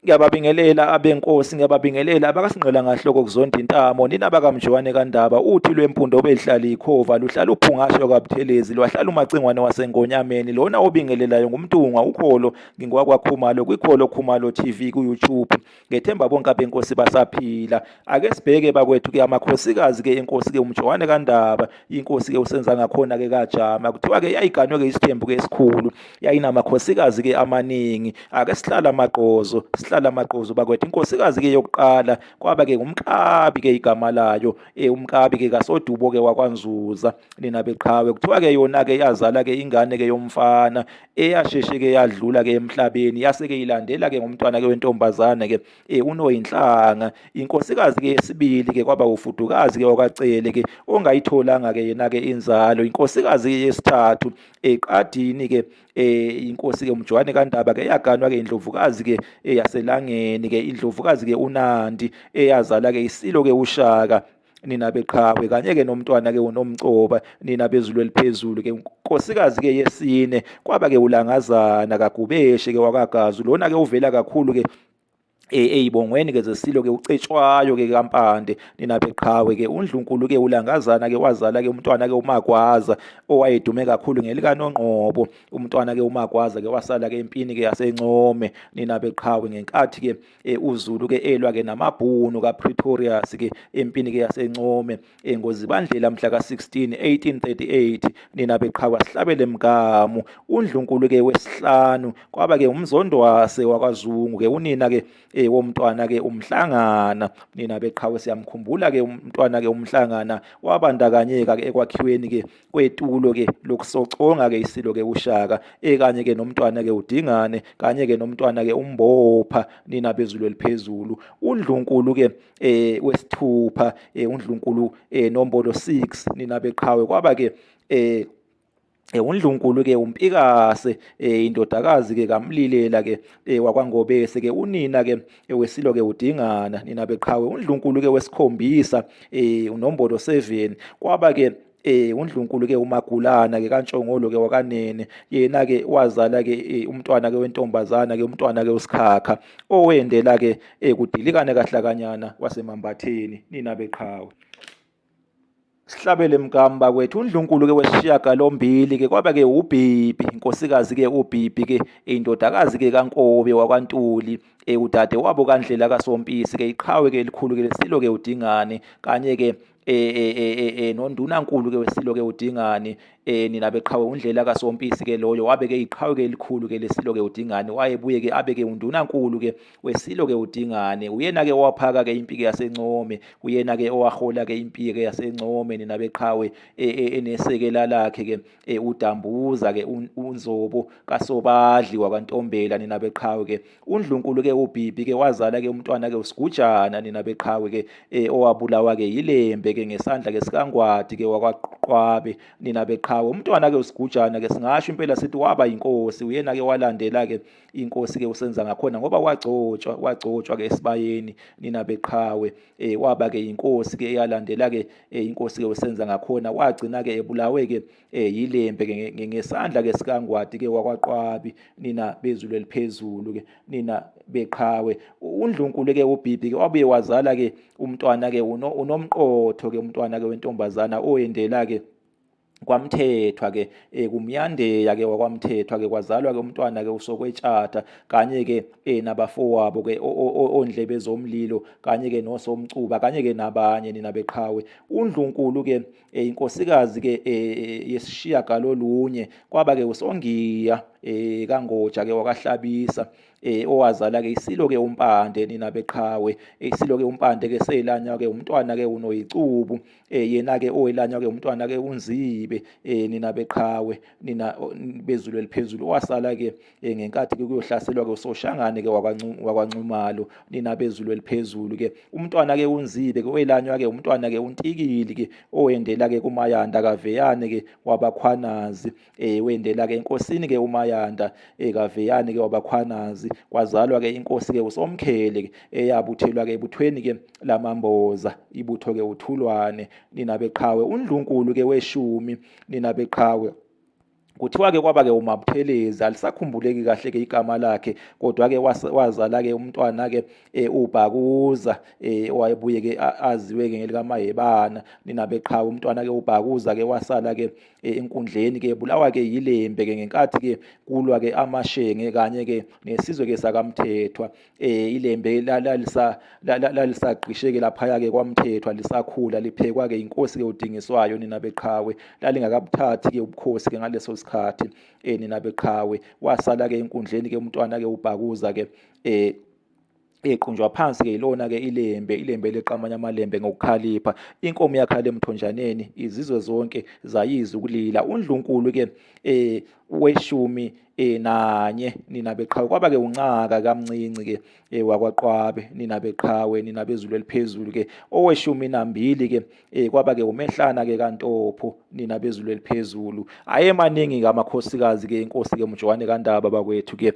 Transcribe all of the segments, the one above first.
Ngiyababingelela abenkosi, ngiyababingelela abakasinqela ngahloko kuzonda intamo, nina bakamJowane kaNdaba. Uthi lwempundo obehlala ikhova luhlala uphungashwa kabuthelezi, lwahlala umacingwane wasengonyameni. Lona obingelelayo ngumntungwa ukholo ngingwakwaKhumalo kwiKholo Khumalo TV ku-YouTube. Ngethemba bonke abenkosi basaphila. Ake sibheke bakwethu-ke amakhosikazi-ke enkosi-ke umJowane kaNdaba, inkosi-ke uSenzangakhona-ke kaJama. Kuthiwa-ke yayiganwe-ke isithembu-ke esikhulu, yayinamakhosikazi-ke amaningi. Ake sihlala amagqozo bakwethu. Inkosikazi-ke yokuqala kwaba-ke ngumkabi-ke igama layo, umkabi-ke kaSodubo-ke wakwaNzuza, nina beqhawe. Kuthiwa-ke yona-ke yazala-ke ingane-ke yomfana eyasheshe-ke yadlula-ke emhlabeni, yase-ke ilandela-ke ngomntwana-ke wentombazane-ke uNoyinhlanga. Inkosikazi-ke yesibili-ke kwaba ufudukazi-ke wakwaCele-ke ongayitholanga-ke yena-ke inzalo. Inkosikazi-ke yesithathu Qadini-ke inkosi-ke umJowane kaNdaba-ke yaganwa-ke indlovukazi-ke yaselangeni-ke, indlovukazi-ke uNandi eyazala-ke isilo-ke uShaka, nina beqhawe, kanye-ke nomntwana-ke uNomcoba, nina bezulu eliphezulu-ke. Inkosikazi-ke yesine kwaba-ke uLangazana kaGubeshe-ke wakwaGazu. Lona-ke uvela kakhulu-ke ey'bongweni-ke zesilo-ke uCetshwayo-ke kaMpande, nina beqhawe-ke. UNdlunkulu-ke uLangazana-ke wazala-ke umntwana-ke uMagwaza owayedume kakhulu ngelikaNongqobo. Umntwana-ke uMagwaza-ke wasala-ke empini-ke yaseNcome, nina beqhawe, ngenkathi-ke uZulu-ke elwa-ke namabhunu kaPretorius-ke empini-ke yaseNcome ngoZibandlela mhla ka-16 1838, nina beqhawe. Asihlabele mgamu. UNdlunkulu-ke wesihlanu kwaba-ke umzondwase wakwaZungu-ke, unina-ke womntwana-ke uMhlangana, nina beqhawe. Siyamkhumbula-ke umntwana-ke uMhlangana wabandakanyeka-ke ekwakhiweni-ke kwetulo-ke lokusoconga-ke isilo-ke uShaka, kanye-ke nomntwana-ke uDingane, kanye-ke nomntwana-ke uMbopha, nina bezulu eliphezulu. UNdlunkulu-ke wesithupha uNdlunkulu nombolo 6, nina beqhawe. Kwaba-ke uNdlunkulu-ke uMpikase, indodakazi-ke kaMlilela-ke wakwaNgobese-ke, unina-ke wesilo-ke uDingana, nina beqhawe. UNdlunkulu-ke wesikhombisa unombolo 7 kwaba-ke uNdlunkulu-ke uMagulana-ke kaNtshongolo-ke wakanene, yena-ke wazala-ke umntwana-ke wentombazana-ke, umntwana-ke uSikhakha owendela-ke kuDilikane kaHlakanyana waseMambatheni, nina beqhawe. Sihlabele mgamu bakwethu. UNdlunkulu-ke wesishiyagalombili-ke kwaba-ke uBhibhi, inkosikazi-ke uBhibhi-ke indodakazi-ke kaNkobe wakwaNtuli, udade wabo kaNdlela kaSompisi-ke, iqhawe-ke elikhulu-ke lesilo-ke uDingane, kanye-ke noNdunankulu-ke wesilo-ke uDingane, nina beqhawe. uNdlela kaSompisi-ke loyo wabe-ke iqhawe-ke elikhulu-ke lesilo-ke uDingane, wayebuye-ke abe-ke uNdunankulu-ke wesilo-ke uDingane. Uyena-ke owaphaka-ke impi-ke yaseNcome, uyena-ke owahola-ke impi-ke yaseNcome, nina beqhawe, enesekela lakhe-ke uDambuza-ke uNzobo kaSobadli wakwaNtombela, nina beqhawe-ke. UNdlunkulu-ke uBhibhi-ke wazala-ke umntwana-ke uSigujana, nina beqhawe-ke owabulawa-ke yiLembe-ke ngesandla-ke sikaNgwadi-ke wakwaQwabe, nina beqhawe. Umntwana-ke uSigujana-ke singasho impela sithi waba yinkosi. Uyena-ke walandela-ke inkosi-ke uSenzangakhona ngoba wagcotshwa-ke esibayeni, nina beqhawe. Waba-ke inkosi-ke eyalandela-ke inkosi-ke uSenzangakhona, wagcina-ke ebulawe-ke yiLembe-ke ngesandla-ke sikaNgwadi-ke wakwaQwabi, nina bezulu eliphezulu-ke, nina beqhawe. UNdlunkulu-ke uBhibhi-ke wabuye wazala-ke umntwana-ke uNomqotho-ke, umntwana-ke wentombazana owendela-ke kwaMthethwa-ke kumyandeya-ke wakwaMthethwa-ke. Kwazalwa-ke umntwana-ke uSokwetshata, kanye-ke nabafowabo-ke oNdlebe zomlilo, kanye-ke noSomcuba, kanye-ke nabanye, nina beqhawe. UNdlunkulu-ke inkosikazi-ke yesishiyagalolunye kwaba-ke uSongiya kaNgoja-ke wakaHlabisa, owazala-ke isilo-ke uMpande, nina beqhawe. Isilo-ke uMpande-ke selanywa-ke umntwana-ke uNoyicubu, yena-ke owelanywa-ke umntwana-ke uNzibe, nina beqhawe, nina bezulu eliphezulu. Wasala-ke ngenkathi-ke kuyohlaselwa-ke uSoshangane-ke wakwaNcumalo, nina bezulu eliphezulu-ke. Umntwana-ke uNzibe-ke welanywa-ke umntwana-ke uNtikili-ke owendela-ke kuMayanda kaVeyane-ke wabakhwanazi, wendela-ke enkosini-ke uMayanda kaVeyane-ke wabakhwanazi. Kwazalwa-ke inkosi-ke uSomkhele-ke eyabuthelwa-ke ebuthweni-ke lamamboza, ibutho-ke uThulwane, nina beqhawe. UNdlunkulu-ke weshumi, nina beqhawe Kuthiwa-ke kwaba-ke uMabuthelezi, alisakhumbuleki kahle-ke igama lakhe, kodwa-ke wazala-ke umntwana-ke uBhakuza, owayebuye-ke aziwe-ke ngelikaMahebana nina beqhawe. Umntwana-ke uBhakuza-ke wasala-ke enkundleni-ke ebulawa-ke yilembe-ke ngenkathi-ke kulwa-ke aMashenge kanye-ke nesizwe-ke sakaMthethwa. Ilembe lalisagqishe-ke laphaya-ke kwaMthethwa, lisakhula liphekwa-ke inkosi-ke uDingiswayo nina beqhawe. Lalingakabuthathi-ke ubukhosi-ke ngaleso sikhathi nina beqhawe. Wasala-ke enkundleni-ke umntwana-ke uBhakuza-ke equnjwa phansi-ke yilona-ke ilembe leqamanye amalembe ngokukhalipha. Inkomo yakhala emthonjaneni, izizwe zonke zayizwa ukulila. UNdlunkulu-ke weshumi nanye nina beqhawe, kwaba-ke uNcaka kaMncinci-ke wakwaQwabe nina beqhawe nina bezulu eliphezulu-ke. Oweshumi nambili-ke kwaba-ke uMehlana-ke kaNtopho nina bezulu eliphezulu. Ayemaningi-ke amakhosikazi-ke inkosi-ke Mjwane kaNdaba bakwethu-ke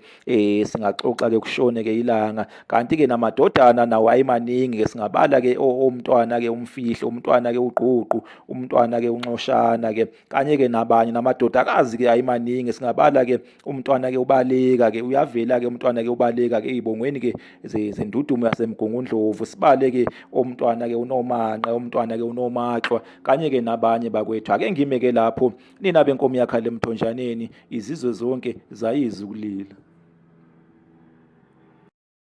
singaxoxa-ke kushone-ke ilanga, kanti-ke namadodana nawo ayemaningi-ke. Singabala-ke omntwana-ke uMfihlo, umntwana-ke uGququ, umntwana-ke uNcoshana-ke kanye-ke nabanye namadodakazi-ke ayemaningi. Singabala-ke umntwana-ke uBaleka-ke, uyavela-ke umntwana-ke uBaleka-ke ey'bongweni-ke zendudumo yaseMgungundlovu. Sibale-ke umntwana-ke uNomanqa, umntwana-ke uNomahlwa kanye-ke nabanye bakwethu. Ake ngime-ke lapho, nina benkomo yakhala emthonjaneni, izizwe zonke zayizwa ukulila.